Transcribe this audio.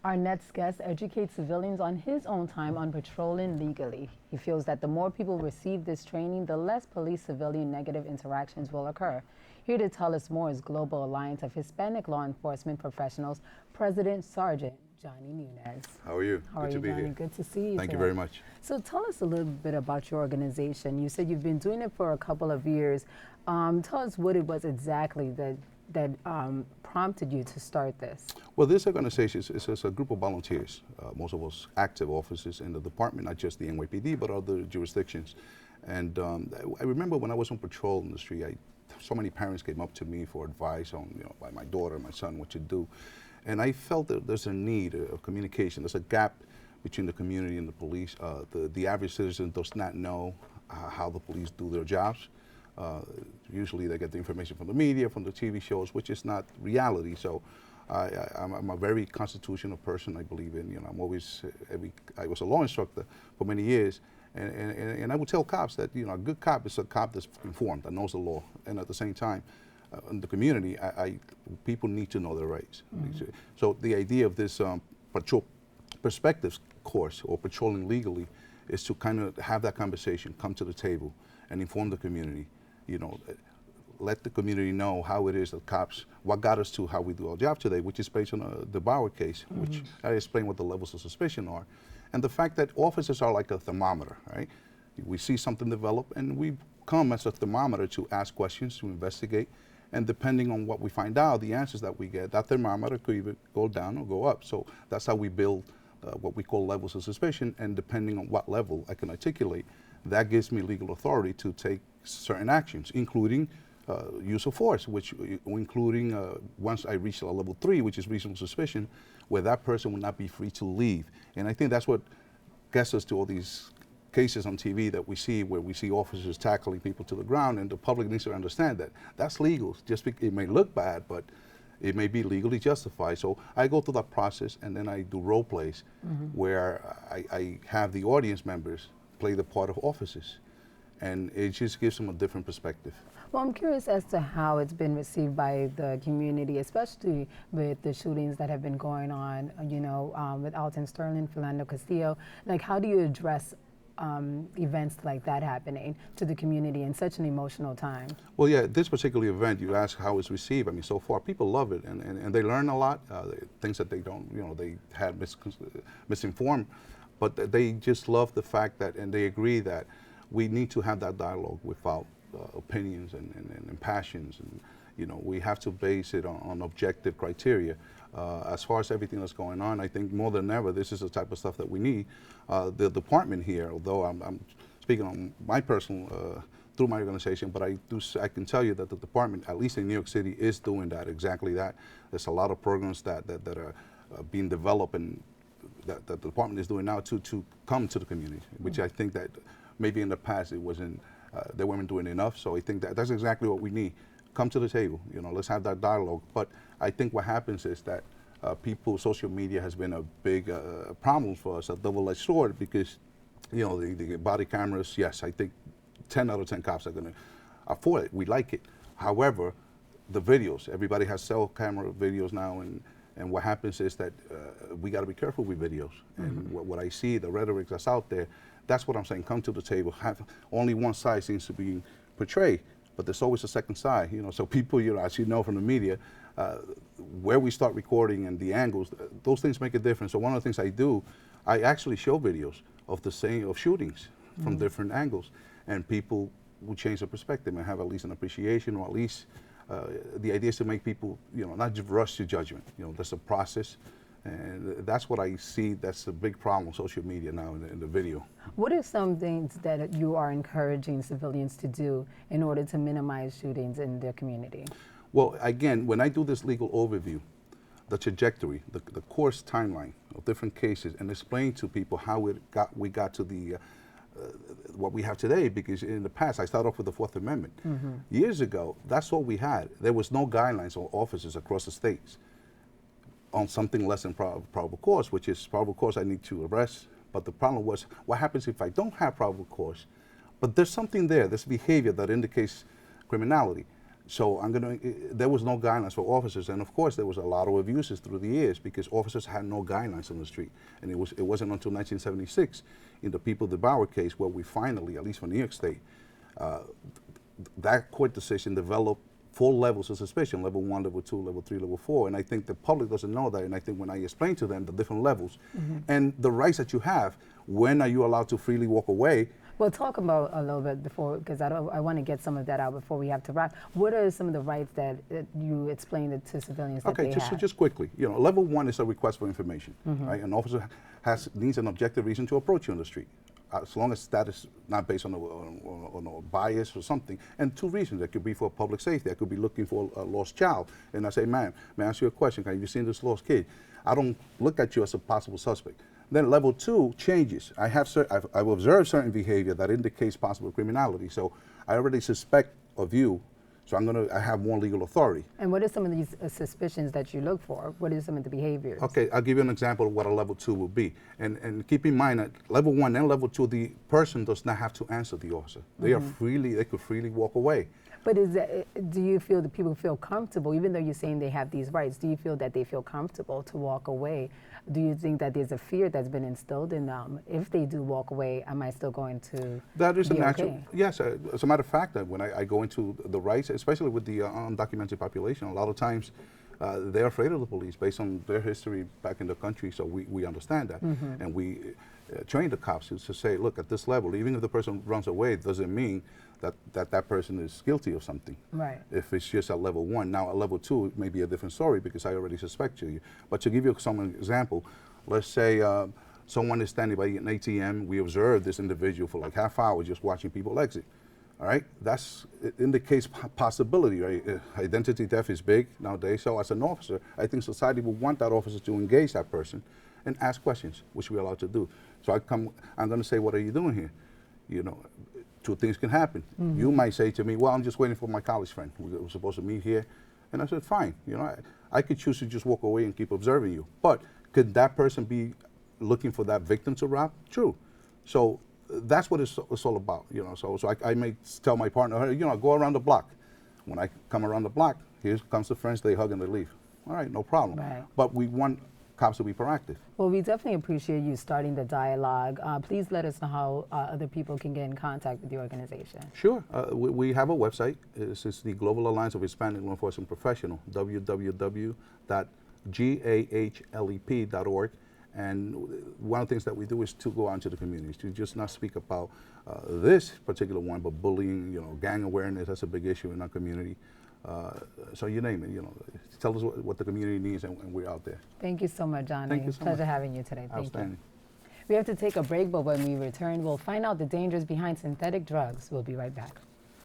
Our next guest educates civilians on his own time on patrolling legally. He feels that the more people receive this training, the less police-civilian negative interactions will occur. Here to tell us more is Global Alliance of Hispanic Law Enforcement Professionals President Sergeant Johnny Nunez. How are you? How are Good you, to be Johnny? here. Good to see you. Thank you very much. So tell us a little bit about your organization. You said you've been doing it for a couple of years. Tell us what it was exactly that prompted you to start this. Well, this organization is a group of volunteers, most of us active officers in the department, not just the NYPD, but other jurisdictions. And I remember when I was on patrol in the street, so many parents came up to me for advice on, by my daughter, my son, what to do. And I felt that there's a need of communication. There's a gap between the community and the police. The average citizen does not know how the police do their jobs. Usually they get the information from the media, from the TV shows, which is not reality. So I'm a very constitutional person. I believe in, I'm always, I was a law instructor for many years. And I would tell cops that, a good cop is a cop that's informed, that knows the law. And at the same time, in the community, people need to know their rights. Mm-hmm. So the idea of this patrol perspectives course, or patrolling legally, is to kind of have that conversation, come to the table and inform the community, let the community know how it is that cops, what got us to how we do our job today, which is based on the Bauer case, mm-hmm. which I explain what the levels of suspicion are. And the fact that officers are like a thermometer, right? We see something develop and we come as a thermometer to ask questions, to investigate. And depending on what we find out, the answers that we get, that thermometer could either go down or go up. So that's how we build what we call levels of suspicion. And depending on what level I can articulate, that gives me legal authority to take certain actions, including use of force, including once I reach a level 3, which is reasonable suspicion, where that person will not be free to leave. And I think that's what gets us to all these cases on TV that we see, where we see officers tackling people to the ground, and the public needs to understand that that's legal. It may look bad, but it may be legally justified. So I go through that process, and then I do role plays, mm-hmm. where I have the audience members play the part of officers, and it just gives them a different perspective. Well, I'm curious as to how it's been received by the community, especially with the shootings that have been going on, with Alton Sterling, Philando Castillo. Like, how do you address events like that happening to the community in such an emotional time? Well, yeah, this particular event, you ask how it's received. I mean, so far, people love it, and they learn a lot, things that they don't, they had misinformed, but they just love the fact that, and they agree that we need to have that dialogue without opinions and passions, and we have to base it on objective criteria. As far as everything that's going on, I think more than ever, this is the type of stuff that we need. The department here, although I'm speaking on my personal, through my organization, but I can tell you that the department, at least in New York City, is doing that, exactly that. There's a lot of programs that are being developed, and that the department is doing now to come to the community, which mm-hmm. I think that maybe in the past it wasn't, they weren't doing enough. So I think that's exactly what we need. Come to the table, let's have that dialogue. But I think what happens is that social media has been a big problem for us, a double-edged sword, because, the body cameras, yes, I think 10 out of 10 cops are going to afford it. We like it. However, the videos, everybody has cell camera videos now, and what happens is that we got to be careful with videos. Mm-hmm. And what I see, the rhetoric that's out there, that's what I'm saying. Come to the table. Have only one side seems to be portrayed, but there's always a second side. So people, as you know from the media, where we start recording and the angles, those things make a difference. So one of the things I do, I actually show videos of shootings mm-hmm. from different angles, and people will change their perspective and have at least an appreciation, or at least the idea is to make people, not just rush to judgment. There's a process. And that's what I see. That's a big problem with social media now in the video. What are some things that you are encouraging civilians to do in order to minimize shootings in their community? Well, again, when I do this legal overview, the trajectory, the course timeline of different cases, and explain to people how we got to the what we have today, because in the past, I started off with the Fourth Amendment. Mm-hmm. Years ago, that's what we had. There was no guidelines on officers across the states on something less than probable cause, which is probable cause I need to arrest. But the problem was, what happens if I don't have probable cause, but there's something there, this behavior that indicates criminality? So there was no guidelines for officers, and of course there was a lot of abuses through the years because officers had no guidelines on the street. And it wasn't until 1976, in the People de Bauer case, where we finally, at least for New York State, that court decision developed 4 levels of suspicion: level 1, level 2, level 3, level 4. And I think the public doesn't know that. And I think when I explain to them the different levels and the rights that you have, when are you allowed to freely walk away? Well, talk about a little bit before, because I want to get some of that out before we have to wrap. What are some of the rights that you explained it to civilians that they have? Just quickly, level 1 is a request for information. Right? An officer needs an objective reason to approach you on the street, as long as that is not based on a bias or something. And 2 reasons: that could be for public safety. I could be looking for a lost child, and I say, "Ma'am, may I ask you a question? Have you seen this lost kid?" I don't look at you as a possible suspect. Then level 2 changes. I've observed certain behavior that indicates possible criminality. So I already suspect of you. So I have more legal authority. And what are some of these suspicions that you look for? What are some of the behaviors? Okay, I'll give you an example of what a level 2 will be. And keep in mind that level 1 and level 2, the person does not have to answer the officer. They could freely walk away. But do you feel that people feel comfortable, even though you're saying they have these rights, do you feel that they feel comfortable to walk away? Do you think that there's a fear that's been instilled in them? If they do walk away, am I still going to That is be a natural, okay? yes. As a matter of fact, that when I go into the rights, especially with the undocumented population, a lot of times they're afraid of the police based on their history back in the country, so we understand that. And we train the cops to say, look, at this level, even if the person runs away, it doesn't mean that person is guilty of something. Right. If it's just at level 1. Now, at level 2, it may be a different story because I already suspect you. But to give you some example, let's say someone is standing by an ATM. We observe this individual for like half hour just watching people exit. All right, it indicates possibility, right? Identity theft is big nowadays. So as an officer, I think society will want that officer to engage that person and ask questions, which we're allowed to do. So I'm going to say, what are you doing here? 2 things can happen. You might say to me, well, I'm just waiting for my college friend. We're supposed to meet here. And I said, fine. I could choose to just walk away and keep observing you. But could that person be looking for that victim to rob? True. So that's what it's all about. So I may tell my partner, hey, go around the block. When I come around the block, here comes the friends, they hug and they leave. All right, no problem. Right. But we want cops to be proactive. Well, we definitely appreciate you starting the dialogue. Please let us know how other people can get in contact with the organization. Sure. We have a website. It's the Global Alliance of Hispanic Law Enforcement Professionals, www.gahlep.org. And one of the things that we do is to go out into the communities, to just not speak about this particular one, but bullying, gang awareness. That's a big issue in our community. So you name it, tell us what the community needs, and we're out there. Thank you so much, Johnny. Thank you so Pleasure much. having you today. Thank Outstanding. you. We have to take a break, but when we return, we'll find out the dangers behind synthetic drugs. We'll be right back.